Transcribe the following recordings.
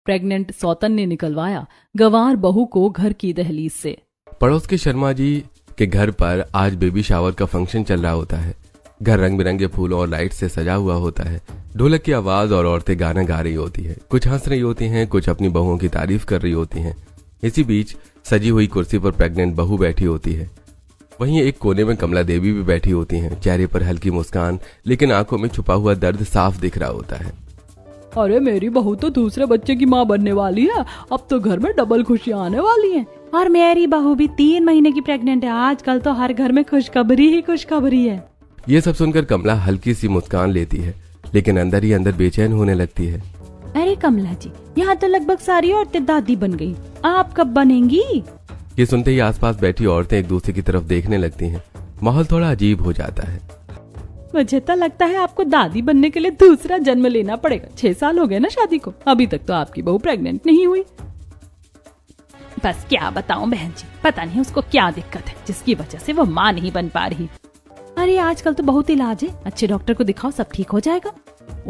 Pregnant सौतन ने निकलवाया गंवार बहू को घर की दहलीज से। पड़ोस के शर्मा जी के घर पर आज बेबी शावर का फंक्शन चल रहा होता है। घर रंग बिरंगे फूलों और लाइट से सजा हुआ होता है। ढोलक की आवाज और औरतें गाना गा रही होती है। कुछ हंस रही होती हैं, कुछ अपनी बहुओं की तारीफ कर रही होती हैं। इसी बीच सजी हुई कुर्सी पर प्रेग्नेंट बहू बैठी होती है। वहीं एक कोने में कमला देवी भी बैठी होती हैं। चेहरे पर हल्की मुस्कान, लेकिन आंखों में छुपा हुआ दर्द साफ दिख रहा होता है। अरे मेरी बहू तो दूसरे बच्चे की माँ बनने वाली है, अब तो घर में डबल खुशियाँ आने वाली हैं। और मेरी बहू भी 3 महीने की प्रेग्नेंट है। आजकल तो हर घर में खुशखबरी ही खुशखबरी है। ये सब सुनकर कमला हल्की सी मुस्कान लेती है, लेकिन अंदर ही अंदर बेचैन होने लगती है। अरे कमला जी, यहाँ तो लगभग सारी औरतें दादी बन गई, आप कब बनेंगी? ये सुनते ही आसपास बैठी औरतें एक दूसरे की तरफ देखने लगती हैं। माहौल थोड़ा अजीब हो जाता है। मुझे तो लगता है आपको दादी बनने के लिए दूसरा जन्म लेना पड़ेगा। 6 साल हो गए ना शादी को, अभी तक तो आपकी बहू प्रेग्नेंट नहीं हुई। बस क्या बताऊं बहन जी, पता नहीं उसको क्या दिक्कत है जिसकी वजह से वो माँ नहीं बन पा रही। अरे आजकल तो बहुत इलाज है, अच्छे डॉक्टर को दिखाओ, सब ठीक हो जाएगा।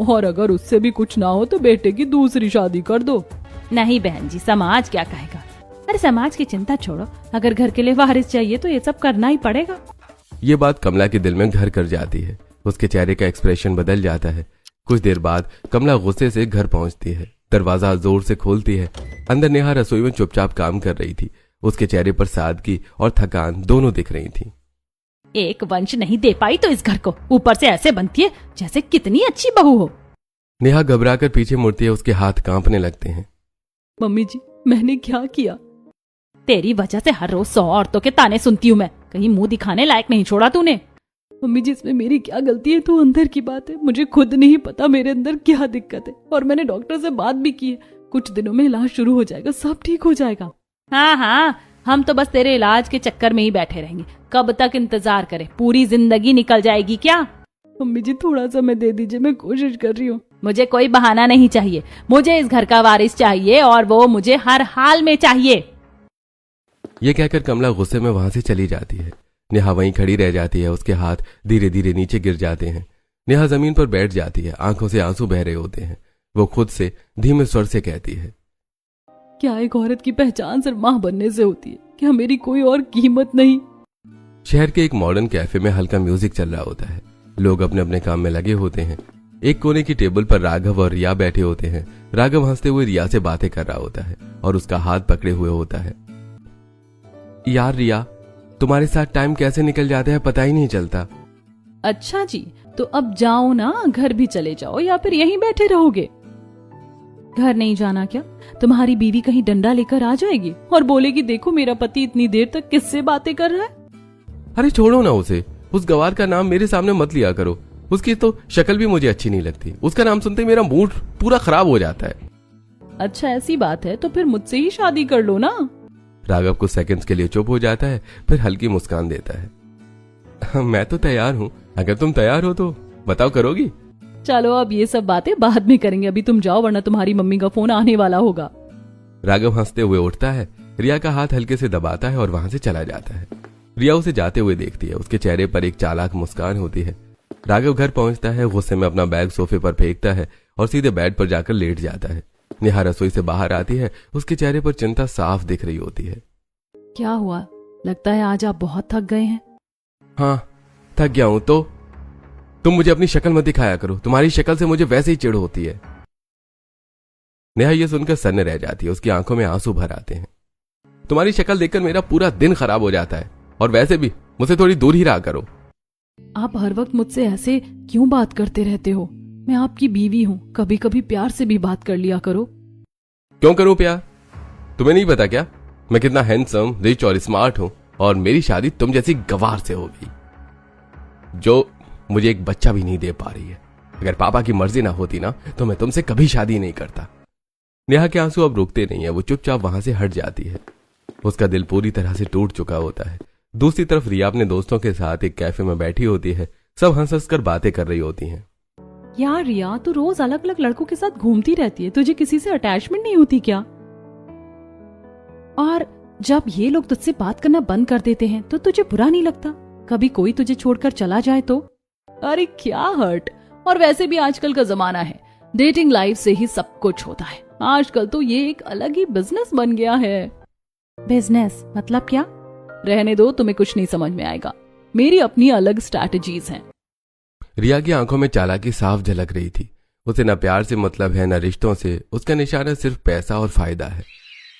और अगर उससे भी कुछ ना हो तो बेटे की दूसरी शादी कर दो। नहीं बहन जी, समाज क्या कहेगा? अरे समाज की चिंता छोड़ो, अगर घर के लिए वारिस चाहिए तो ये सब करना ही पड़ेगा। ये बात कमला के दिल में घर कर जाती है। उसके चेहरे का एक्सप्रेशन बदल जाता है। कुछ देर बाद कमला गुस्से से घर पहुंचती है। दरवाजा जोर से खोलती है। अंदर नेहा रसोई में चुपचाप काम कर रही थी। उसके चेहरे पर सादगी और थकान दोनों दिख रही थी। एक वंश नहीं दे पाई तो इस घर को, ऊपर से ऐसे बनती है जैसे कितनी अच्छी बहू हो। नेहा घबराकर पीछे मुड़ती है। उसके हाथ कांपने लगते हैं। मम्मी जी, मैंने क्या किया? तेरी वजह से हर रोज 100 औरतों के ताने सुनती हूँ मैं। कहीं मुंह दिखाने लायक नहीं छोड़ा तूने। मम्मी जी, इसमें मेरी क्या गलती है? तो अंदर की बात है, मुझे खुद नहीं पता मेरे अंदर क्या दिक्कत है। और मैंने डॉक्टर से बात भी की है, कुछ दिनों में इलाज शुरू हो जाएगा, सब ठीक हो जाएगा। हाँ हाँ, हम तो बस तेरे इलाज के चक्कर में ही बैठे रहेंगे। कब तक इंतजार करें? पूरी जिंदगी निकल जाएगी क्या? मम्मी जी, थोड़ा समय दे दीजिए, मैं कोशिश कर रही हूँ। मुझे कोई बहाना नहीं चाहिए, मुझे इस घर का वारिस चाहिए और वो मुझे हर हाल में चाहिए। ये कहकर कमला गुस्से में वहां से चली जाती है। नेहा वहीं खड़ी रह जाती है। उसके हाथ धीरे धीरे नीचे गिर जाते हैं। नेहा जमीन पर बैठ जाती है। आंखों से आंसू बह रहे होते हैं। वो खुद से धीमे स्वर से कहती है, क्या एक औरत की पहचान सिर्फ माँ बनने से होती है? क्या मेरी कोई और कीमत नहीं? शहर के एक मॉडर्न कैफे में हल्का म्यूजिक चल रहा होता है। लोग अपने अपने काम में लगे होते हैं। एक कोने की टेबल पर राघव और रिया बैठे होते हैं। राघव हंसते हुए रिया से बातें कर रहा होता है और उसका हाथ पकड़े हुए होता है। यार रिया, तुम्हारे साथ टाइम कैसे निकल जाता है पता ही नहीं चलता। अच्छा जी, तो अब जाओ ना, घर भी चले जाओ या फिर यहीं बैठे रहोगे? घर नहीं जाना क्या? तुम्हारी बीवी कहीं डंडा लेकर आ जाएगी और बोलेगी, देखो मेरा पति इतनी देर तक किससे बातें कर रहा है। अरे छोड़ो ना उसे। उस गवार का नाम मेरे सामने मत लिया करो। उसकी तो शक्ल भी मुझे अच्छी नहीं लगती। उसका नाम सुनते ही मेरा मूड पूरा खराब हो जाता है। अच्छा ऐसी बात है तो फिर मुझसे ही शादी कर लो ना। राघव कुछ सेकंड्स के लिए चुप हो जाता है, फिर हल्की मुस्कान देता है। मैं तो तैयार हूँ, अगर तुम तैयार हो तो बताओ, करोगी? चलो अब ये सब बातें बाद में करेंगे, अभी तुम जाओ वरना तुम्हारी मम्मी का फोन आने वाला होगा। राघव हंसते हुए उठता है, रिया का हाथ हल्के से दबाता है और वहां से चला जाता है। रिया उसे जाते हुए देखती है। उसके चेहरे पर एक चालाक मुस्कान होती है। राघव घर पहुंचता है। गुस्से में अपना बैग सोफे पर फेंकता है और सीधे बेड पर जाकर लेट जाता है। नेहा रसोई से बाहर आती है। उसके चेहरे पर चिंता साफ दिख रही होती है। क्या हुआ? लगता है आज आप बहुत थक गए हैं। हाँ, थक गया हूं। तो तुम मुझे अपनी शक्ल मत दिखाया करो, तुम्हारी शक्ल से मुझे वैसे ही चिढ़ होती है। नेहा ये सुनकर सन्न रह जाती है। उसकी आंखों में आंसू भर आते हैं। तुम्हारी शक्ल देखकर मेरा पूरा दिन खराब हो जाता है, और वैसे भी मुझसे थोड़ी दूर ही रहा करो। आप हर वक्त मुझसे ऐसे क्यों बात करते रहते हो? मैं आपकी बीवी हूँ, कभी कभी प्यार से भी बात कर लिया करो। क्यों करूं प्यार? तुम्हें नहीं पता क्या मैं कितना हैंडसम, रिच और स्मार्ट हूं, और मेरी शादी तुम जैसी गवार से हो गई जो मुझे एक बच्चा भी नहीं दे पा रही है। अगर पापा की मर्जी ना होती ना तो मैं तुमसे कभी शादी नहीं करता। नेहा के आंसू अब रुकते नहीं है। वो चुपचाप वहां से हट जाती है। उसका दिल पूरी तरह से टूट चुका होता है। दूसरी तरफ रिया अपने दोस्तों के साथ एक कैफे में बैठी होती है। सब हंस हंस कर बातें कर रही होती हैं। यार रिया, तू रोज अलग अलग लड़कों के साथ घूमती रहती है, तुझे किसी से अटैचमेंट नहीं होती क्या? और जब ये लोग तुझसे बात करना बंद कर देते हैं तो तुझे बुरा नहीं लगता? कभी कोई तुझे छोड़कर चला जाए तो? अरे क्या हर्ट। और वैसे भी आजकल का जमाना है, डेटिंग लाइफ से ही सब कुछ होता है। आजकल तो ये एक अलग ही बिजनेस बन गया है। बिजनेस मतलब क्या? रहने दो, तुम्हें कुछ नहीं समझ में आएगा। मेरी अपनी अलग स्ट्रैटेजीज हैं। रिया की आंखों में चालाकी साफ झलक रही थी। उसे न प्यार से मतलब है न रिश्तों से, उसका निशाना सिर्फ पैसा और फायदा है।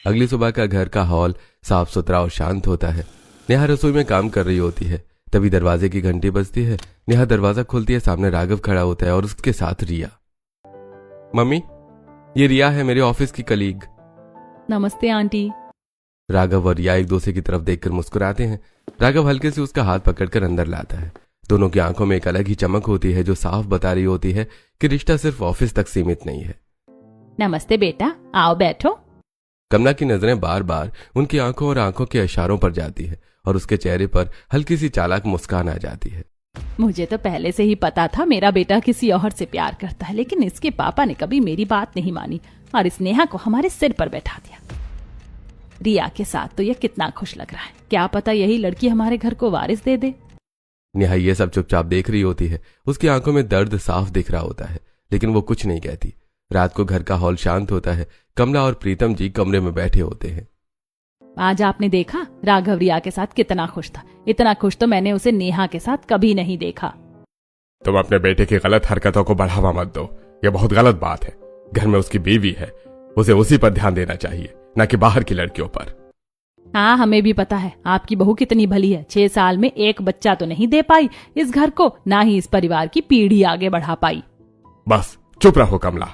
अगली सुबह का घर का हॉल साफ सुथरा और शांत होता है। नेहा रसोई में काम कर रही होती है। तभी दरवाजे की घंटी बजती है। नेहा दरवाजा खोलती है, सामने राघव खड़ा होता है और उसके साथ रिया। मम्मी, ये रिया है, मेरे ऑफिस की कलीग। नमस्ते आंटी। राघव और रिया एक दूसरे की तरफ देखकर मुस्कुराते हैं। राघव हल्के से उसका हाथ पकड़कर अंदर लाता है। दोनों की आंखों में एक अलग ही चमक होती है जो साफ बता रही होती है कि रिश्ता सिर्फ ऑफिस तक सीमित नहीं है। नमस्ते बेटा, आओ बैठो। कमला की नजरें बार बार उनकी आंखों और आंखों के इशारों पर जाती है और उसके चेहरे पर हल्की सी चालाक मुस्कान आ जाती है। मुझे तो पहले से ही पता था मेरा बेटा किसी और से प्यार करता है, लेकिन इसके पापा ने कभी मेरी बात नहीं मानी और इस नेहा को हमारे सिर पर बैठा दिया। रिया के साथ तो यह कितना खुश लग रहा है, क्या पता यही लड़की हमारे घर को वारिस दे दे। नेहा ये सब चुपचाप देख रही होती है। उसकी आंखों में दर्द साफ दिख रहा होता है, लेकिन वो कुछ नहीं कहती। रात को घर का हॉल शांत होता है। कमला और प्रीतम जी कमरे में बैठे होते हैं। आज आपने देखा राघव रिया के साथ कितना खुश था। इतना खुश तो मैंने उसे नेहा के साथ कभी नहीं देखा। तुम अपने बेटे की गलत हरकतों को बढ़ावा मत दो, यह बहुत गलत बात है। घर में उसकी बीवी है, उसे उसी पर ध्यान देना चाहिए, न कि बाहर की लड़कियों पर। हाँ, हमें भी पता है आपकी बहू कितनी भली है। 6 साल में एक बच्चा तो नहीं दे पाई इस घर को, ना ही इस परिवार की पीढ़ी आगे बढ़ा पाई। बस चुप रहो कमला।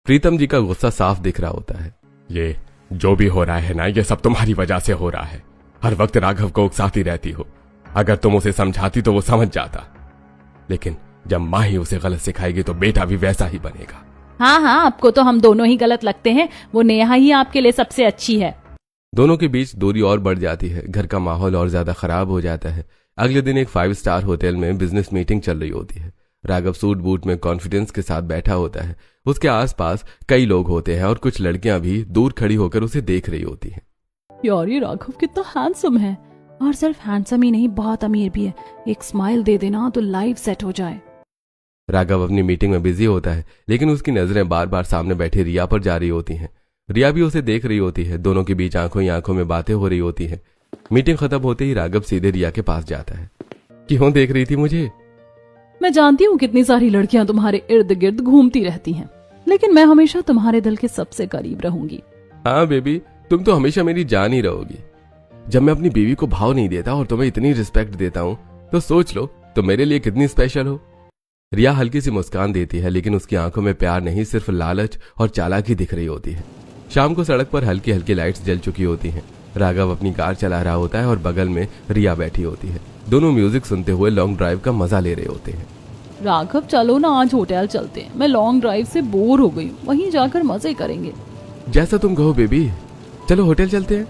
प्रीतम जी का गुस्सा साफ दिख रहा होता है। ये जो भी हो रहा है ना, ये सब तुम्हारी वजह से हो रहा है। हर वक्त राघव को उकसाती रहती हो। अगर तुम उसे समझाती तो वो समझ जाता, लेकिन जब माँ ही उसे गलत सिखाएगी तो बेटा भी वैसा ही बनेगा। हाँ, आपको तो हम दोनों ही गलत लगते हैं। वो नेहा ही आपके लिए सबसे अच्छी है। दोनों के बीच दूरी और बढ़ जाती है। घर का माहौल और ज्यादा खराब हो जाता है। अगले दिन एक 5 स्टार होटल में बिजनेस मीटिंग चल रही होती है। राघव सूट बूट में कॉन्फिडेंस के साथ बैठा होता है। उसके आसपास कई लोग होते हैं और कुछ लड़कियां भी दूर खड़ी होकर उसे देख रही होती हैं। यार, ये राघव कितना हैंडसम है। और सिर्फ हैंडसम ही नहीं, बहुत अमीर भी है। एक स्माइल दे देना तो लाइफ सेट हो जाए। राघव अपनी मीटिंग में बिजी होता है, लेकिन उसकी नजरें बार बार सामने बैठे रिया पर जा रही होती हैं। रिया भी उसे देख रही होती है। दोनों के बीच आंखों ही आंखों में बातें हो रही होती हैं। मीटिंग खत्म होते ही राघव सीधे रिया के पास जाता है। क्यों देख रही थी मुझे? मैं जानती हूँ कितनी सारी लड़कियां तुम्हारे इर्द गिर्द घूमती रहती हैं, लेकिन मैं हमेशा तुम्हारे दिल के सबसे करीब रहूंगी। हाँ बेबी, तुम तो हमेशा मेरी जान ही रहोगी। जब मैं अपनी बीवी को भाव नहीं देता और तुम्हें इतनी रिस्पेक्ट देता हूँ, तो सोच लो तुम मेरे लिए कितनी स्पेशल हो। रिया हल्की सी मुस्कान देती है, लेकिन उसकी आंखों में प्यार नहीं, सिर्फ लालच और चालाकी दिख रही होती है। शाम को सड़क पर हल्की हल्की लाइट्स जल चुकी होती हैं। राघव अपनी कार चला रहा होता है और बगल में रिया बैठी होती है। दोनों म्यूजिक सुनते हुए लॉन्ग ड्राइव का मजा ले रहे होते हैं। राघव, चलो ना आज होटल चलते हैं। मैं लॉन्ग ड्राइव से बोर हो गई हूँ, वहीं जाकर मजे करेंगे। जैसा तुम कहो बेबी, चलो होटल चलते हैं।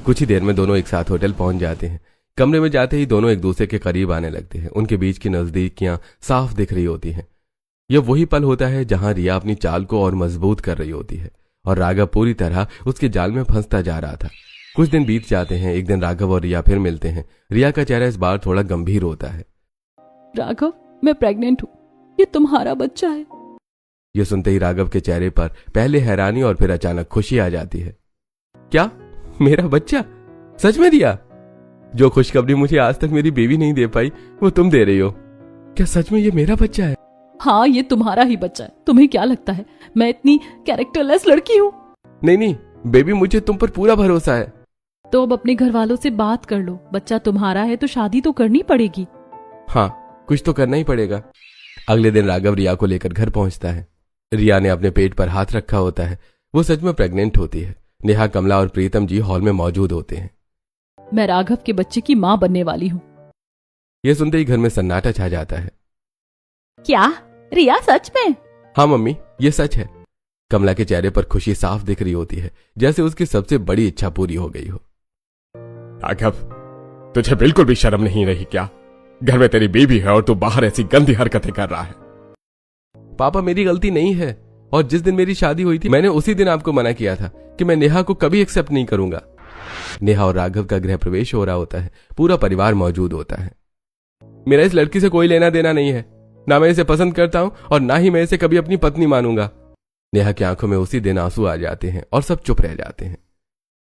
कुछ ही देर में दोनों एक साथ होटल पहुंच जाते हैं। कमरे में जाते ही दोनों एक दूसरे के करीब आने लगते हैं। उनके बीच की नजदीकियां साफ दिख रही होती हैं। यह वही पल होता है जहां रिया अपनी चाल को और मजबूत कर रही होती है और राघव पूरी तरह उसके जाल में फंसता जा रहा था। कुछ दिन बीत जाते हैं। एक दिन राघव और रिया फिर मिलते हैं। रिया का चेहरा इस बार थोड़ा गंभीर होता है। राघव, मैं प्रेग्नेंट हूँ, ये तुम्हारा बच्चा है। यह सुनते ही राघव के चेहरे पर पहले हैरानी और फिर अचानक खुशी आ जाती है। क्या, मेरा बच्चा? सच में रिया? जो खुशखबरी मुझे आज तक मेरी बेबी नहीं दे पाई, वो तुम दे रही हो। क्या सच में ये मेरा बच्चा है? हाँ, ये तुम्हारा ही बच्चा है। तुम्हें क्या लगता है मैं इतनी कैरेक्टरलेस लड़की हूँ? नहीं, बेबी, मुझे तुम पर पूरा भरोसा है। तो अब अपने घर वालों से बात कर लो। बच्चा तुम्हारा है तो शादी तो करनी पड़ेगी। हाँ, कुछ तो करना ही पड़ेगा। अगले दिन राघव रिया को लेकर घर पहुंचता है। रिया ने अपने पेट पर हाथ रखा होता है। वो सच में प्रेग्नेंट होती है। नेहा, कमला और प्रीतम जी हॉल में मौजूद होते हैं। मैं राघव के बच्चे की माँ बनने वाली हूँ। यह सुनते ही घर में सन्नाटा छा जाता है। क्या, रिया सच में? हाँ मम्मी, ये सच है। कमला के चेहरे पर खुशी साफ दिख रही होती है, जैसे उसकी सबसे बड़ी इच्छा पूरी हो गई हो। राघव, तुझे बिल्कुल भी शर्म नहीं रही क्या? घर में तेरी बीवी है और तू बाहर ऐसी गंदी हरकतें कर रहा है। पापा, मेरी गलती नहीं है, और जिस दिन मेरी शादी हुई थी मैंने उसी दिन आपको मना किया था कि मैं नेहा को कभी एक्सेप्ट नहीं करूंगा। नेहा और राघव का गृह प्रवेश हो रहा होता है। पूरा परिवार मौजूद होता है। मेरा इस लड़की से कोई लेना देना नहीं है। ना मैं इसे पसंद करता हूं और ना ही मैं इसे कभी अपनी पत्नी मानूंगा। नेहा की आंखों में उसी दिन आंसू आ जाते हैं और सब चुप रह जाते हैं।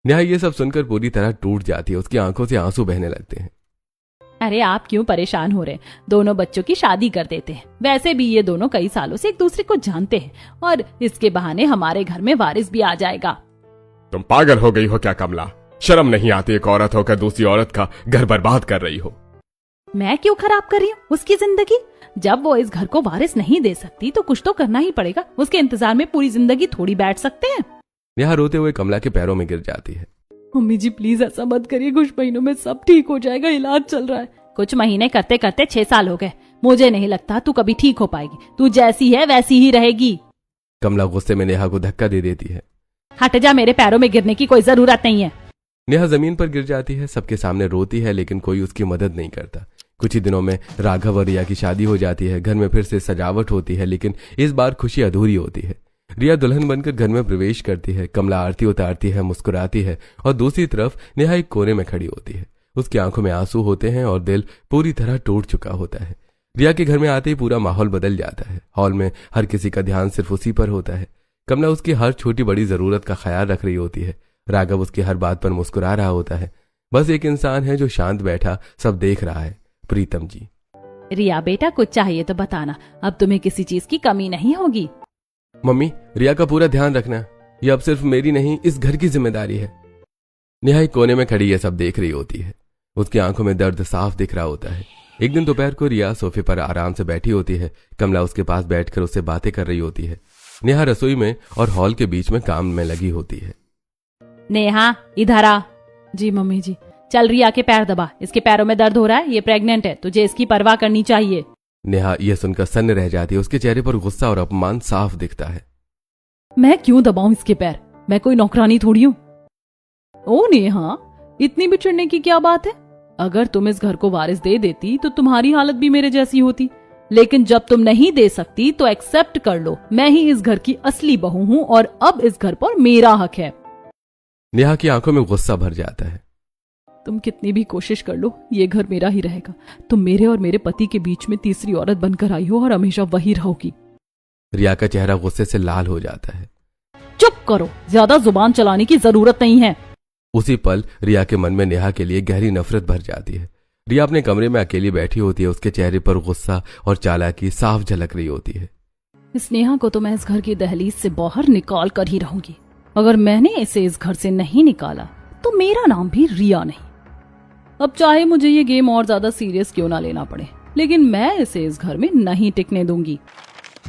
नेहा ये सब सुनकर पूरी तरह टूट जाती है, उसकी आंखों से आंसू बहने लगते हैं। अरे आप क्यों परेशान हो रहे हैं? दोनों बच्चों की शादी कर देते हैं। वैसे भी ये दोनों कई सालों से एक दूसरे को जानते हैं और इसके बहाने हमारे घर में वारिस भी आ जाएगा। तुम पागल हो गई हो क्या कमला? शर्म नहीं आती एक औरत होकर दूसरी औरत का घर बर्बाद कर रही हो? मैं क्यों खराब कर रही हूँ उसकी जिंदगी? जब वो इस घर को वारिस नहीं दे सकती तो कुछ तो करना ही पड़ेगा। उसके इंतजार में पूरी जिंदगी थोड़ी बैठ सकते हैं। नेहा रोते हुए कमला के पैरों में गिर जाती है। मम्मी जी प्लीज ऐसा मत करिए, कुछ महीनों में सब ठीक हो जाएगा, इलाज चल रहा है। कुछ महीने करते करते 6 साल हो गए। मुझे नहीं लगता तू कभी ठीक हो पाएगी। तू जैसी है वैसी ही रहेगी। कमला गुस्से में नेहा को धक्का दे देती है। हट जा, मेरे पैरों में गिरने की कोई जरूरत नहीं है। नेहा जमीन पर गिर जाती है, सबके सामने रोती है, लेकिन कोई उसकी मदद नहीं करता। कुछ ही दिनों में राघव और रिया की शादी हो जाती है। घर में फिर से सजावट होती है, लेकिन इस बार खुशी अधूरी होती है। रिया दुल्हन बनकर घर में प्रवेश करती है। कमला आरती उतारती है, मुस्कुराती है और दूसरी तरफ नेहा एक कोने में खड़ी होती है। उसकी आंखों में आंसू होते हैं और दिल पूरी तरह टूट चुका होता है। रिया के घर में आते ही पूरा माहौल बदल जाता है। हॉल में हर किसी का ध्यान सिर्फ उसी पर होता है। कमला उसकी हर छोटी बड़ी जरूरत का ख्याल रख रही होती है। राघव उसकी हर बात पर मुस्कुरा रहा होता है। बस एक इंसान है जो शांत बैठा सब देख रहा है, प्रीतम जी। रिया बेटा कुछ चाहिए तो बताना, अब तुम्हें किसी चीज की कमी नहीं होगी। मम्मी, रिया का पूरा ध्यान रखना, ये अब सिर्फ मेरी नहीं इस घर की जिम्मेदारी है। नेहा एक कोने में खड़ी ये सब देख रही होती है। उसकी आंखों में दर्द साफ दिख रहा होता है। एक दिन दोपहर को रिया सोफे पर आराम से बैठी होती है। कमला उसके पास बैठकर उससे बातें कर रही होती है। नेहा रसोई में और हॉल के बीच में काम में लगी होती है। नेहा इधर आ। जी मम्मी जी। चल रिया के पैर दबा, इसके पैरों में दर्द हो रहा है, ये प्रेग्नेंट है, तुझे इसकी परवाह करनी चाहिए। नेहा यह सुनकर सन्न रह जाती है। उसके चेहरे पर गुस्सा और अपमान साफ दिखता है। मैं क्यों दबाऊं इसके पैर? मैं कोई नौकरानी थोड़ी हूं। ओ नेहा, इतनी भी चिढ़ने की क्या बात है? अगर तुम इस घर को वारिस दे देती तो तुम्हारी हालत भी मेरे जैसी होती। लेकिन जब तुम नहीं दे सकती तो एक्सेप्ट कर लो, मैं ही इस घर की असली बहू हूं और अब इस घर पर मेरा हक है। नेहा की आंखों में गुस्सा भर जाता है। तुम कितनी भी कोशिश कर लो, ये घर मेरा ही रहेगा। तुम मेरे और मेरे पति के बीच में तीसरी औरत बनकर आई हो और हमेशा वही रहोगी। रिया का चेहरा गुस्से से लाल हो जाता है। चुप करो, ज्यादा जुबान चलाने की जरूरत नहीं है। उसी पल रिया के मन में नेहा के लिए गहरी नफरत भर जाती है। रिया अपने कमरे में अकेली बैठी होती है। उसके चेहरे पर गुस्सा और चालाकी साफ झलक रही होती है। इस नेहा को तो मैं इस घर की दहलीज से बाहर निकाल कर ही रहूंगी। अगर मैंने इसे इस घर से नहीं निकाला तो मेरा नाम भी रिया नहीं। अब चाहे मुझे ये गेम और ज्यादा सीरियस क्यों ना लेना पड़े, लेकिन मैं इसे इस घर में नहीं टिकने दूंगी।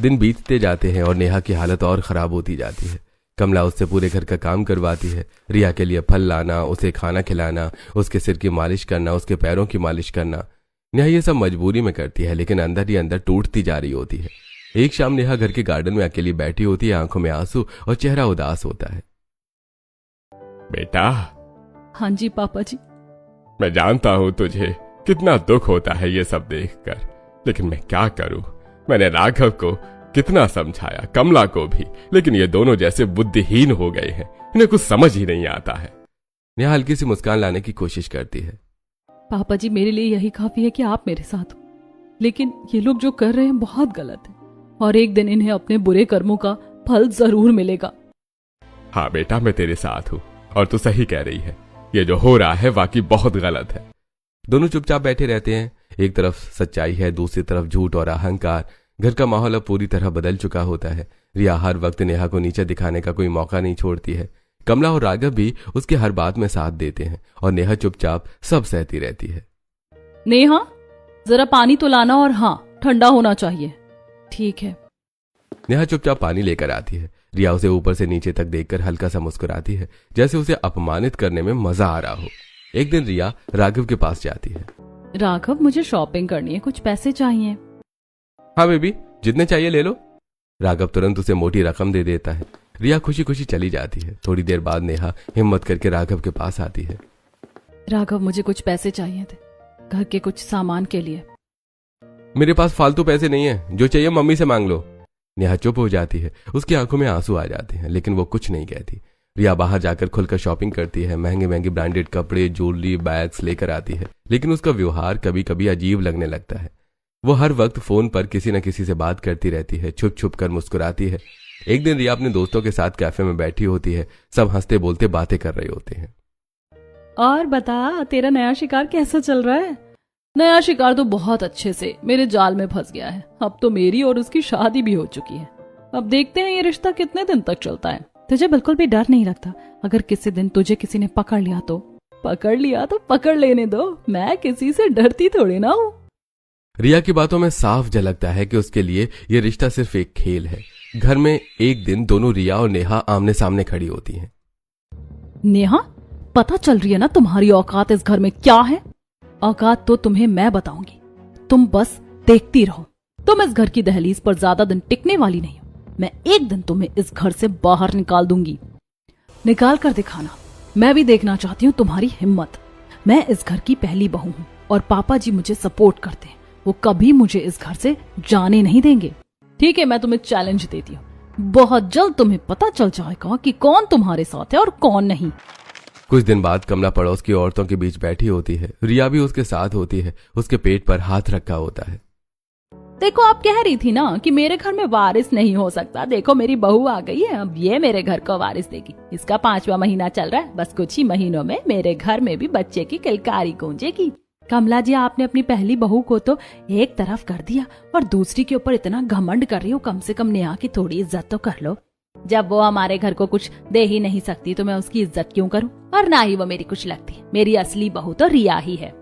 दिन बीतते जाते हैं और नेहा की हालत और खराब होती जाती है। कमला उससे पूरे घर का काम करवाती है। रिया के लिए फल लाना, उसे खाना खिलाना, उसके सिर की मालिश करना, उसके पैरों की मालिश करना। नेहा ये सब मजबूरी में करती है, लेकिन अंदर ही अंदर टूटती जा रही होती है। एक शाम नेहा घर के गार्डन में अकेली बैठी होती है। आंखों में आंसू और चेहरा उदास होता है। बेटा। हाँ जी पापा जी। मैं जानता हूं तुझे कितना दुख होता है ये सब देखकर, लेकिन मैं क्या करूं। मैंने राघव को कितना समझाया, कमला को भी, लेकिन ये दोनों जैसे बुद्धिहीन हो गए हैं। इन्हें कुछ समझ ही नहीं आता है। नेहा हल्की सी मुस्कान लाने की कोशिश करती है। पापा जी, मेरे लिए यही काफी है कि आप मेरे साथ हो, लेकिन ये लोग जो कर रहे हैं बहुत गलत है और एक दिन इन्हें अपने बुरे कर्मों का फल जरूर मिलेगा। हाँ बेटा, मैं तेरे साथ हूं और तू सही कह रही है। ये जो हो रहा है वाकई बहुत गलत है। दोनों चुपचाप बैठे रहते हैं। एक तरफ सच्चाई है, दूसरी तरफ झूठ और अहंकार। घर का माहौल अब पूरी तरह बदल चुका होता है। रिया हर वक्त नेहा को नीचे दिखाने का कोई मौका नहीं छोड़ती है। कमला और राघव भी उसकी हर बात में साथ देते हैं और नेहा चुपचाप सब सहती रहती है। नेहा, जरा पानी तो लाना, और हाँ, ठंडा होना चाहिए। ठीक है। नेहा चुपचाप पानी लेकर आती है। रिया उसे ऊपर से नीचे तक देखकर हल्का सा मुस्कुराती है, जैसे उसे अपमानित करने में मजा आ रहा हो। एक दिन रिया राघव के पास जाती है। राघव, मुझे शॉपिंग करनी है, कुछ पैसे चाहिए। हाँ बेबी, जितने चाहिए ले लो। राघव तुरंत उसे मोटी रकम दे देता है। रिया खुशी खुशी चली जाती है। थोड़ी देर बाद नेहा हिम्मत करके राघव के पास आती है। राघव, मुझे कुछ पैसे चाहिए थे, घर के कुछ सामान के लिए। मेरे पास फालतू पैसे नहीं है, जो चाहिए मम्मी से मांग लो। नेहा चुप हो जाती है। उसकी आंखों में आंसू आ जाते हैं, लेकिन वो कुछ नहीं कहती। रिया बाहर जाकर खुलकर शॉपिंग करती है। महंगे महंगे ब्रांडेड कपड़े, ज्वेलरी, बैग्स लेकर आती है, लेकिन उसका व्यवहार कभी कभी अजीब लगने लगता है। वो हर वक्त फोन पर किसी न किसी से बात करती रहती है, छुप छुप कर मुस्कुराती है। एक दिन रिया अपने दोस्तों के साथ कैफे में बैठी होती है। सब हंसते बोलते बातें कर रहे होते हैं। और बता, तेरा नया शिकार कैसा चल रहा है? नया शिकार तो बहुत अच्छे से मेरे जाल में फंस गया है। अब तो मेरी और उसकी शादी भी हो चुकी है। अब देखते हैं ये रिश्ता कितने दिन तक चलता है। तुझे बिल्कुल भी डर नहीं लगता? अगर किसी दिन तुझे किसी ने पकड़ लिया तो पकड़ लेने दो, मैं किसी से डरती थोड़ी ना हूँ। रिया की बातों में साफ झलकता है कि उसके लिए ये रिश्ता सिर्फ एक खेल है। घर में एक दिन दोनों रिया और नेहा आमने सामने खड़ी होती हैं। नेहा, पता चल रही है ना तुम्हारी औकात इस घर में क्या है? औकात तो तुम्हें मैं बताऊंगी, तुम बस देखती रहो। तुम इस घर की दहलीज पर ज्यादा दिन टिकने वाली नहीं हो। मैं एक दिन तुम्हें इस घर से बाहर निकाल दूंगी। निकाल कर दिखाना, मैं भी देखना चाहती हूँ तुम्हारी हिम्मत। मैं इस घर की पहली बहू हूँ और पापा जी मुझे सपोर्ट करते हैं। वो कभी मुझे इस घर से जाने नहीं देंगे। ठीक है, मैं तुम्हें चैलेंज देती हूँ। बहुत जल्द तुम्हें पता चल जाएगा कि कौन तुम्हारे साथ है और कौन नहीं। कुछ दिन बाद कमला पड़ोस की औरतों के बीच बैठी होती है। रिया भी उसके साथ होती है। उसके पेट पर हाथ रखा होता है। देखो, आप कह रही थी ना कि मेरे घर में वारिस नहीं हो सकता। देखो, मेरी बहू आ गई है, अब ये मेरे घर को वारिस देगी। इसका 5वां महीना चल रहा है। बस कुछ ही महीनों में मेरे घर में भी बच्चे की किलकारी गूंजेगी। कमला जी, आपने अपनी पहली बहू को तो एक तरफ कर दिया और दूसरी के ऊपर इतना घमंड कर रही हो। कम से कम नेहा की थोड़ी इज्जत तो कर लो। जब वो हमारे घर को कुछ दे ही नहीं सकती तो मैं उसकी इज्जत क्यों करूं? और ना ही वो मेरी कुछ लगती है। मेरी असली बहू तो रिया ही है।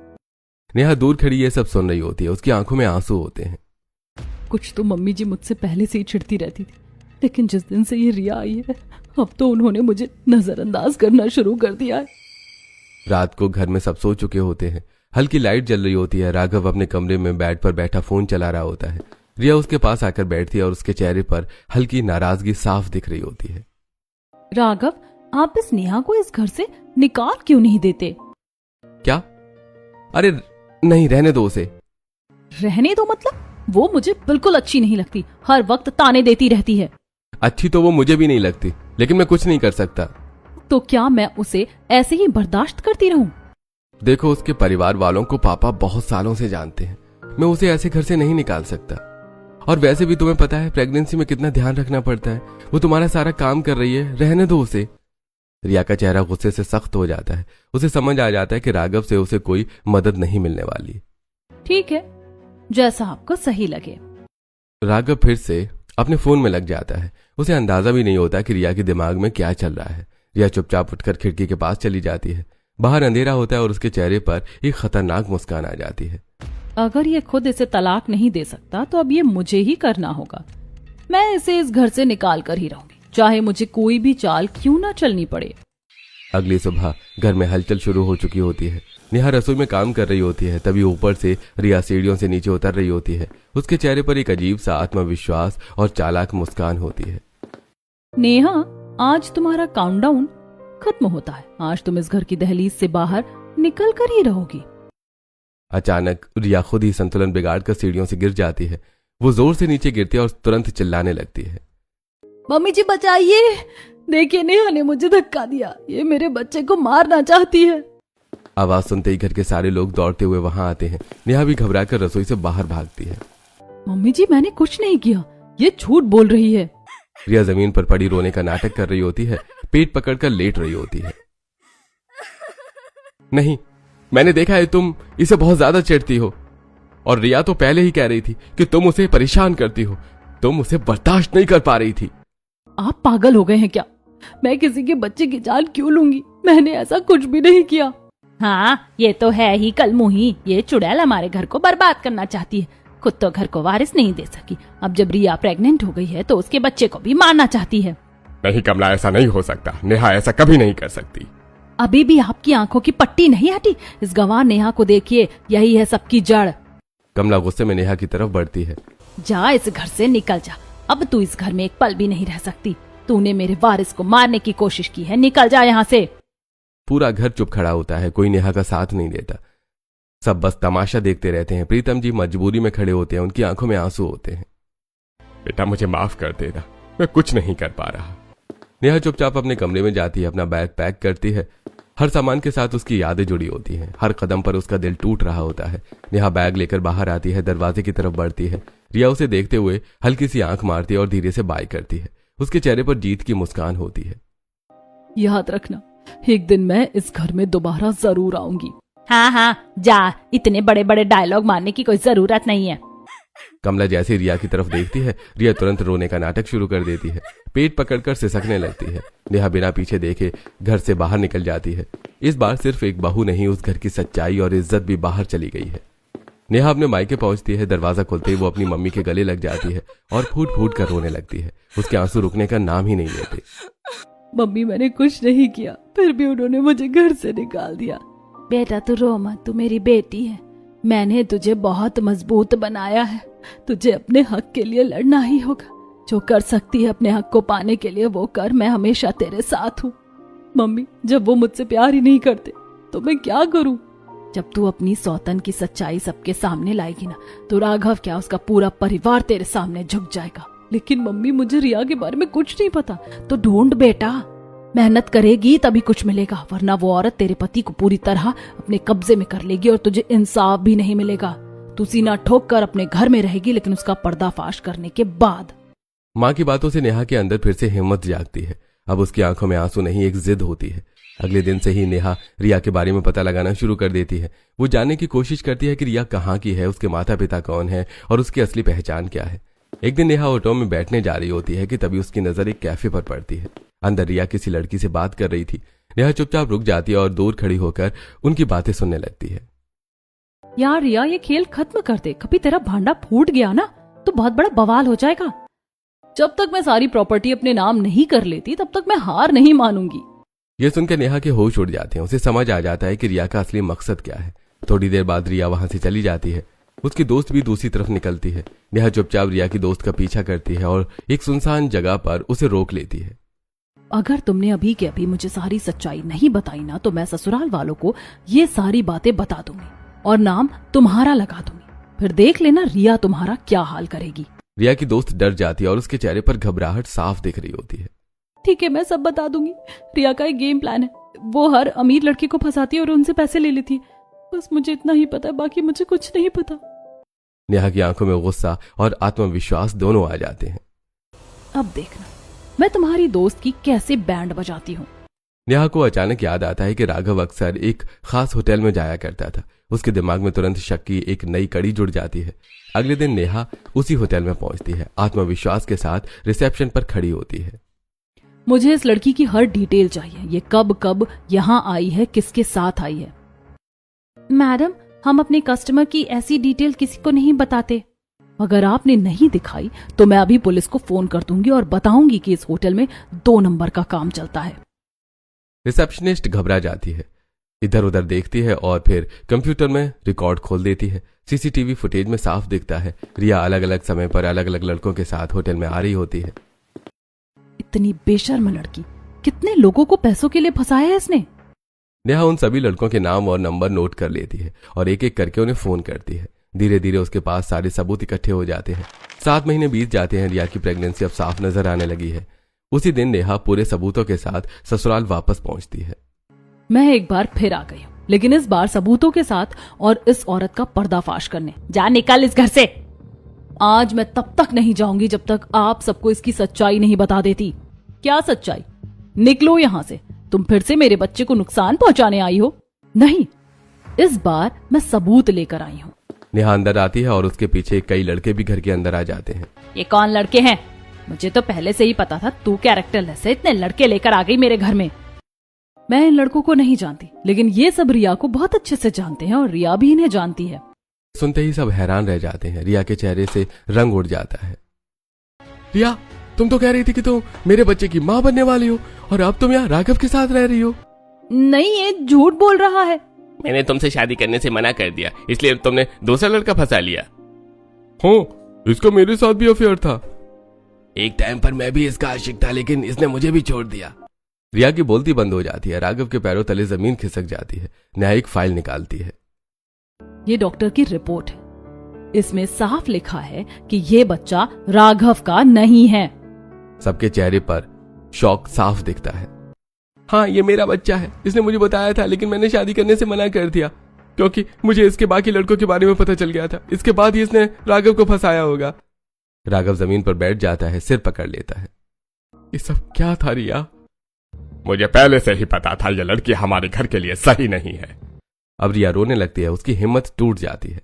नेहा दूर खड़ी ये सब सुन रही होती है। उसकी आंखों में आंसू होते हैं। कुछ तो मम्मी जी मुझसे पहले से ही चिढ़ती रहती थी, लेकिन जिस दिन से ये रिया आई है, अब तो उन्होंने मुझे नजरअंदाज करना शुरू कर दिया है। रात को घर में सब सो चुके होते हैं। हल्की लाइट जल रही होती है। राघव अपने कमरे में बेड पर बैठा फोन चला रहा होता है। रिया उसके पास आकर बैठती है और उसके चेहरे पर हल्की नाराजगी साफ दिख रही होती है। राघव, आप इस नेहा को इस घर से निकाल क्यों नहीं देते? क्या? अरे नहीं, रहने दो उसे। रहने दो मतलब? वो मुझे बिल्कुल अच्छी नहीं लगती। हर वक्त ताने देती रहती है। अच्छी तो वो मुझे भी नहीं लगती, लेकिन मैं कुछ नहीं कर सकता। तो क्या मैं उसे ऐसे ही बर्दाश्त करती रहूं? देखो, उसके परिवार वालों को पापा बहुत सालों से जानते हैं। मैं उसे ऐसे घर से नहीं निकाल सकता। और वैसे भी तुम्हें पता है प्रेगनेंसी में कितना ध्यान रखना पड़ता है। वो तुम्हारा सारा काम कर रही है, रहने दो उसे। रिया का चेहरा गुस्से से सख्त हो जाता है। उसे समझ आ जाता है कि राघव से उसे कोई मदद नहीं मिलने वाली। ठीक है, जैसा आपको सही लगे। राघव फिर से अपने फोन में लग जाता है। उसे अंदाजा भी नहीं होता कि रिया के दिमाग में क्या चल रहा है। रिया चुपचाप उठकर खिड़की के पास चली जाती है। बाहर अंधेरा होता है और उसके चेहरे पर एक खतरनाक मुस्कान आ जाती है। अगर ये खुद इसे तलाक नहीं दे सकता तो अब ये मुझे ही करना होगा। मैं इसे इस घर से निकाल कर ही रहूंगी, चाहे मुझे कोई भी चाल क्यों ना चलनी पड़े। अगली सुबह घर में हलचल शुरू हो चुकी होती है। नेहा रसोई में काम कर रही होती है। तभी ऊपर से रिया सीढ़ियों से नीचे उतर रही होती है। उसके चेहरे पर एक अजीब सा आत्मविश्वास और चालाक मुस्कान होती है। नेहा, आज तुम्हारा काउंटडाउन खत्म होता है। आज तुम इस घर की दहलीज से बाहर निकल कर ही रहोगी। अचानक रिया खुद ही संतुलन बिगाड़कर सीढ़ियों से गिर जाती है। वो जोर से नीचे गिरती है और तुरंत चिल्लाने लगती है। मम्मी जी बचाइए, देखिए नेहा ने मुझे धक्का दिया। ये मेरे बच्चे को मारना चाहती है। आवाज सुनते ही घर के सारे लोग दौड़ते हुए वहां आते हैं। नेहा भी घबराकर रसोई से बाहर भागती है। मम्मी जी, मैंने कुछ नहीं किया, ये झूठ बोल रही है। रिया जमीन पर पड़ी रोने का नाटक कर रही होती है। पेट पकड़कर लेट रही होती है। नहीं, मैंने देखा है तुम इसे बहुत ज्यादा चिढ़ती हो। और रिया तो पहले ही कह रही थी कि तुम उसे परेशान करती हो। तुम उसे बर्दाश्त नहीं कर पा रही थी। आप पागल हो गए हैं क्या? मैं किसी के बच्चे की जान क्यों लूंगी? मैंने ऐसा कुछ भी नहीं किया। हाँ, ये तो है ही कलमुही। ये चुड़ैल हमारे घर को बर्बाद करना चाहती है। खुद तो घर को वारिस नहीं दे सकी, अब जब रिया प्रेग्नेंट हो गई है तो उसके बच्चे को भी मारना चाहती है। नहीं कमला, ऐसा नहीं हो सकता। नेहा ऐसा कभी नहीं कर सकती। अभी भी आपकी आंखों की पट्टी नहीं हटी? इस गंवार नेहा को देखिए, यही है सबकी जड़। कमला गुस्से में नेहा की तरफ बढ़ती है। जा, इस घर से निकल जा। अब तू इस घर में एक पल भी नहीं रह सकती। तूने मेरे वारिस को मारने की कोशिश की है, निकल जा यहाँ से। पूरा घर चुप खड़ा होता है। कोई नेहा का साथ नहीं देता। सब बस तमाशा देखते रहते हैं। प्रीतम जी मजबूरी में खड़े होते हैं। उनकी आंखों में आंसू होते हैं। बेटा मुझे माफ कर देना, मैं कुछ नहीं कर पा रहा। नेहा चुपचाप अपने कमरे में जाती है। अपना बैग पैक करती है। हर सामान के साथ उसकी यादें जुड़ी होती हैं। हर कदम पर उसका दिल टूट रहा होता है। नेहा बैग लेकर बाहर आती है। दरवाजे की तरफ बढ़ती है। रिया उसे देखते हुए हल्की सी आंख मारती है और धीरे से बाय करती है। उसके चेहरे पर जीत की मुस्कान होती है। याद रखना, एक दिन मैं इस घर में दोबारा जरूर आऊंगी। हाँ हाँ जा, इतने बड़े बड़े डायलॉग मारने की कोई जरूरत नहीं है। कमला जैसे रिया की तरफ देखती है, रिया तुरंत रोने का नाटक शुरू कर देती है। पेट पकड़कर सिसकने लगती है। नेहा बिना पीछे देखे घर से बाहर निकल जाती है। इस बार सिर्फ एक बहू नहीं, उस घर की सच्चाई और इज्जत भी बाहर चली गई है। नेहा अपने मायके पहुंचती है। दरवाजा खुलते ही वो अपनी मम्मी के गले लग जाती है और फूट फूट कर रोने लगती है। उसके आंसू रुकने का नाम ही नहीं लेते। मम्मी, मैंने कुछ नहीं किया, फिर भी उन्होंने मुझे घर से निकाल दिया। बेटा तू रो मत, तू मेरी बेटी है। मैंने तुझे बहुत मजबूत बनाया है। तुझे अपने हक के लिए लड़ना ही होगा। जो कर सकती है अपने हक को पाने के लिए वो कर। मैं हमेशा तेरे साथ हूँ। मम्मी, जब वो मुझसे प्यार ही नहीं करते तो मैं क्या करूं? जब तू अपनी सौतन की सच्चाई सबके सामने लाएगी ना, तो राघव क्या, उसका पूरा परिवार तेरे सामने झुक जाएगा। लेकिन मम्मी, मुझे रिया के बारे में कुछ नहीं पता। तो ढूंढ बेटा, मेहनत करेगी तभी कुछ मिलेगा, वरना वो औरत तेरे पति को पूरी तरह अपने कब्जे में कर लेगी और तुझे इंसाफ भी नहीं मिलेगा। तू सीना ठोक कर अपने घर में रहेगी, लेकिन उसका पर्दाफाश करने के बाद। माँ की बातों से नेहा के अंदर फिर से हिम्मत जागती है। अब उसकी आंखों में आंसू नहीं, एक जिद होती है। अगले दिन से ही नेहा रिया के बारे में पता लगाना शुरू कर देती है। वो जानने की कोशिश करती है कि रिया कहाँ की है, उसके माता पिता कौन है और उसकी असली पहचान क्या है। एक दिन नेहा ऑटो में बैठने जा रही होती है कि तभी उसकी नजर एक कैफे पर पड़ती है। अंदर रिया किसी लड़की से बात कर रही थी। नेहा चुपचाप रुक जाती है और दूर खड़ी होकर उनकी बातें सुनने लगती है। यार रिया, ये खेल खत्म कर दे। कभी तेरा भांडा फूट गया ना तो बहुत बड़ा बवाल हो जाएगा। जब तक मैं सारी प्रॉपर्टी अपने नाम नहीं कर लेती तब तक मैं हार नहीं मानूंगी। ये सुनकर नेहा के होश उड़ जाते हैं। उसे समझ आ जाता है कि रिया का असली मकसद क्या है। थोड़ी देर बाद रिया वहां से चली जाती है। उसकी दोस्त भी दूसरी तरफ निकलती है। नेहा चुपचाप रिया की दोस्त का पीछा करती है और एक सुनसान जगह पर उसे रोक लेती है। अगर तुमने अभी के अभी मुझे सारी सच्चाई नहीं बताई ना, तो मैं ससुराल वालों को ये सारी बातें बता दूंगी और नाम तुम्हारा लगा दूंगी। फिर देख लेना रिया तुम्हारा क्या हाल करेगी। रिया की दोस्त डर जाती है और उसके चेहरे पर घबराहट साफ दिख रही होती है। ठीक है, मैं सब बता दूंगी। रिया का एक गेम प्लान है। वो हर अमीर लड़के को फंसाती है और उनसे पैसे ले लेती है। बस मुझे इतना ही पता है, बाकी मुझे कुछ नहीं पता। नेहा की आंखों में गुस्सा और आत्मविश्वास दोनों आ जाते हैं। अब देखना मैं तुम्हारी दोस्त की कैसे बैंड बजाती हूँ। नेहा को अचानक याद आता है कि राघव अक्सर एक खास होटल में जाया करता था। उसके दिमाग में तुरंत शक की एक नई कड़ी जुड़ जाती है। अगले दिन नेहा उसी होटल में पहुंचती है। आत्मविश्वास के साथ रिसेप्शन पर खड़ी होती है। मुझे इस लड़की की हर डिटेल चाहिए। ये कब कब यहाँ आई है, किसके साथ आई है। मैडम, हम अपने कस्टमर की ऐसी डिटेल किसी को नहीं बताते। अगर आपने नहीं दिखाई तो मैं अभी पुलिस को फोन कर दूंगी और बताऊंगी कि इस होटल में 2 नंबर का काम चलता है। रिसेप्शनिस्ट घबरा जाती है, इधर उधर देखती है और फिर कंप्यूटर में रिकॉर्ड खोल देती है। सीसीटीवी फुटेज में साफ दिखता है रिया अलग अलग समय पर अलग अलग लड़कों के साथ होटल में आ रही होती है। इतनी बेशर्म लड़की, कितने लोगों को पैसों के लिए फंसाया है इसने। नेहा उन सभी लड़कों के नाम और नंबर नोट कर लेती है और एक एक करके उन्हें फोन करती है। धीरे धीरे उसके पास सारे सबूत इकट्ठे हो जाते हैं। 7 महीने बीत जाते हैं। रिया की प्रेगनेंसी अब साफ नजर आने लगी है। उसी दिन नेहा पूरे सबूतों के साथ ससुराल वापस पहुंचती है। मैं एक बार फिर आ गई हूँ, लेकिन इस बार सबूतों के साथ और इस औरत का पर्दाफाश करने। जा निकल इस घर से। आज मैं तब तक नहीं जाऊंगी जब तक आप सबको इसकी सच्चाई नहीं बता देती। क्या सच्चाई? निकलो यहाँ से। तुम फिर से मेरे बच्चे को नुकसान पहुंचाने आई हो। नहीं, इस बार मैं सबूत लेकर आई हूँ। नेहा अंदर आती है और उसके पीछे कई लड़के भी घर के अंदर आ जाते हैं। ये कौन लड़के हैं? मुझे तो पहले से ही पता था तू कैरेक्टरलेस है, इतने लड़के लेकर आ गई मेरे घर में। मैं इन लड़कों को नहीं जानती, लेकिन ये सब रिया को बहुत अच्छे से जानते हैं और रिया भी इन्हें जानती है। सुनते ही सब हैरान रह जाते हैं। रिया के चेहरे से रंग उड़ जाता है। रिया, तुम तो कह रही थी कि तुम मेरे बच्चे की माँ बनने वाली हो और अब तुम यहाँ राघव के साथ रह रही हो। नहीं, ये झूठ बोल रहा है। मैंने तुमसे शादी करने से मना कर दिया, इसलिए तुमने दूसरा लड़का फंसा लिया। हाँ, इसका मेरे साथ भी अफेयर था। एक टाइम पर मैं भी इसका आशिक था, लेकिन इसने मुझे भी छोड़ दिया। रिया की बोलती बंद हो जाती है। राघव के पैरों तले जमीन खिसक जाती है। नेहा एक फाइल निकालती है। ये डॉक्टर की रिपोर्ट है। इसमें साफ लिखा है कि ये बच्चा राघव का नहीं है। सबके चेहरे पर शौक साफ दिखता है। हाँ, ये मेरा बच्चा है। इसने मुझे बताया था, लेकिन मैंने शादी करने से मना कर दिया क्योंकि मुझे इसके बाकी लड़कों के बारे में पता चल गया था। इसके बाद ही इसने राघव को फंसाया होगा। राघव जमीन पर बैठ जाता है, सिर पकड़ लेता है। ये सब क्या था रिया? मुझे पहले से ही पता था ये लड़की हमारे घर के लिए सही नहीं है। अब रिया रोने लगती है, उसकी हिम्मत टूट जाती है।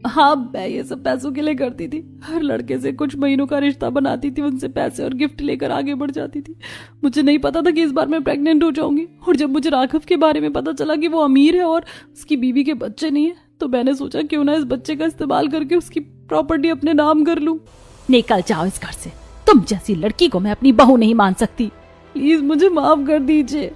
हाँ, मैं ये सब पैसों के लिए करती थी। हर लड़के से कुछ महीनों का रिश्ता बनाती थी, उनसे पैसे और गिफ्ट लेकर आगे बढ़ जाती थी। मुझे नहीं पता था कि इस बार मैं प्रेग्नेंट हो जाऊंगी। और जब मुझे राघव के बारे में पता चला कि वो अमीर है और उसकी बीवी के बच्चे नहीं है, तो मैंने सोचा क्यों ना इस बच्चे का इस्तेमाल करके उसकी प्रॉपर्टी अपने नाम कर लूं। निकल जाओ इस घर से। तुम जैसी लड़की को मैं अपनी बहू नहीं मान सकती। प्लीज मुझे माफ कर दीजिए।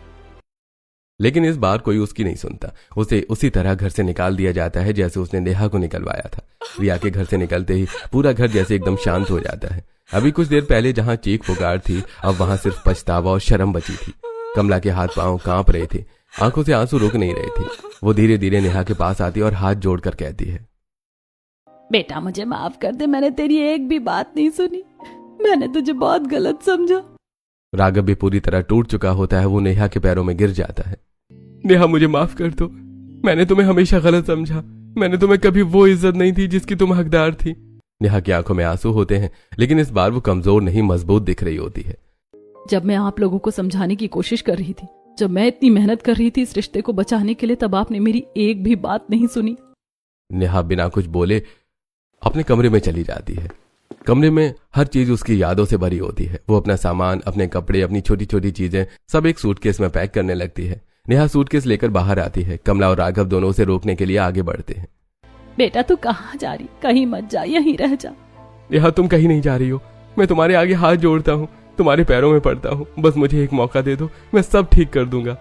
लेकिन इस बार कोई उसकी नहीं सुनता। उसे उसी तरह घर से निकाल दिया जाता है जैसे उसने नेहा को निकलवाया था। रिया के घर से निकलते ही पूरा घर जैसे एकदम शांत हो जाता है। अभी कुछ देर पहले जहां चीख पुकार थी, अब वहां सिर्फ पछतावा और शर्म बची थी। कमला के हाथ पांव कांप रहे थे, आंखों से आंसू रुक नहीं रहे थे। वो धीरे धीरे नेहा के पास आती और हाथ जोड़कर कहती है, बेटा मुझे माफ कर दे, मैंने तेरी एक भी बात नहीं सुनी। मैंने तुझे बहुत गलत समझा। राघव भी पूरी तरह टूट चुका होता है। वो नेहा के पैरों में गिर जाता है। नेहा मुझे माफ कर दो। मैंने तुम्हें हमेशा गलत समझा। मैंने तुम्हें कभी वो इज्जत नहीं दी जिसकी तुम हकदार थी। नेहा की आंखों में आंसू होते हैं, लेकिन इस बार वो कमजोर नहीं, मजबूत दिख रही होती है। जब मैं आप लोगों को समझाने की कोशिश कर रही थी, जब मैं इतनी मेहनत कर रही थी इस रिश्ते को बचाने के लिए, तब आपने मेरी एक भी बात नहीं सुनी। नेहा बिना कुछ बोले अपने कमरे में चली जाती है। कमरे में हर चीज उसकी यादों से भरी होती है। वो अपना सामान, अपने कपड़े, अपनी छोटी छोटी चीजें सब एक सूटकेस में पैक करने लगती है। नेहा सूटकेस लेकर बाहर आती है। कमला और राघव दोनों उसे रोकने के लिए आगे बढ़ते हैं। बेटा तू कहाँ जा रही? कहीं मत जा, यहीं रह जा। नेहा तुम कहीं नहीं जा रही हो। मैं तुम्हारे आगे हाथ जोड़ता हूँ, तुम्हारे पैरों में पड़ता हूँ। बस मुझे एक मौका दे दो, मैं सब ठीक कर दूंगा।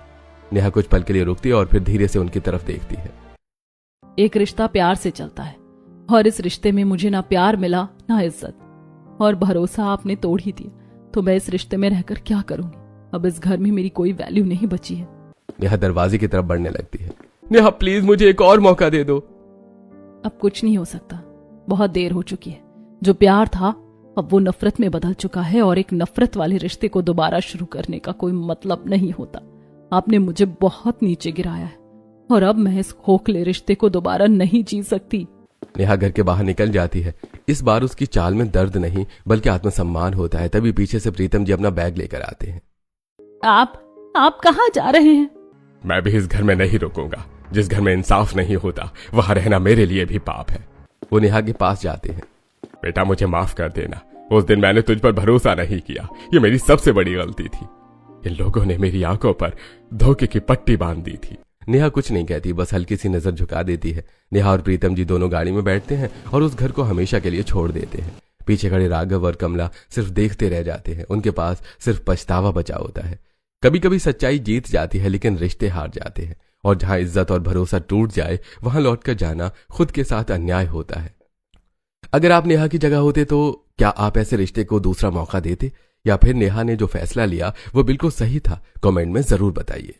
नेहा कुछ पल के लिए रुकती है और फिर धीरे से उनकी तरफ देखती है। एक रिश्ता प्यार से चलता है और इस रिश्ते में मुझे ना प्यार मिला ना इज्जत, और भरोसा आपने तोड़ ही दिया। तो मैं इस रिश्ते में रहकर क्या करूंगी? अब इस घर में मेरी कोई वैल्यू नहीं बची है। नेहा दरवाजे की तरफ बढ़ने लगती है। नेहा प्लीज मुझे एक और मौका दे दो। अब कुछ नहीं हो सकता, बहुत देर हो चुकी है। जो प्यार था अब वो नफरत में बदल चुका है, और एक नफरत वाले रिश्ते को दोबारा शुरू करने का कोई मतलब नहीं होता। आपने मुझे बहुत नीचे गिराया है और अब मैं इस खोखले रिश्ते को दोबारा नहीं जी सकती। नेहा घर के बाहर निकल जाती है। इस बार उसकी चाल में दर्द नहीं बल्कि आत्मसम्मान होता है। तभी पीछे से प्रीतम जी अपना बैग लेकर आते हैं। आप कहाँ जा रहे हैं? मैं भी इस घर में नहीं रुकूंगा। जिस घर में इंसाफ नहीं होता वहां रहना मेरे लिए भी पाप है। वो नेहा के पास जाते हैं। बेटा मुझे माफ कर देना। उस दिन मैंने तुझ पर भरोसा नहीं किया, ये मेरी सबसे बड़ी गलती थी। इन लोगों ने मेरी आंखों पर धोखे की पट्टी बांध दी थी। नेहा कुछ नहीं कहती, बस हल्की सी नजर झुका देती है। नेहा और प्रीतम जी दोनों गाड़ी में बैठते हैं और उस घर को हमेशा के लिए छोड़ देते हैं। पीछे खड़े राघव और कमला सिर्फ देखते रह जाते हैं। उनके पास सिर्फ पछतावा बचा होता है। कभी कभी सच्चाई जीत जाती है, लेकिन रिश्ते हार जाते हैं। और जहां इज्जत और भरोसा टूट जाए वहां लौटकर जाना खुद के साथ अन्याय होता है। अगर आप नेहा की जगह होते तो क्या आप ऐसे रिश्ते को दूसरा मौका देते, या फिर नेहा ने जो फैसला लिया वो बिल्कुल सही था? कमेंट में जरूर बताइए।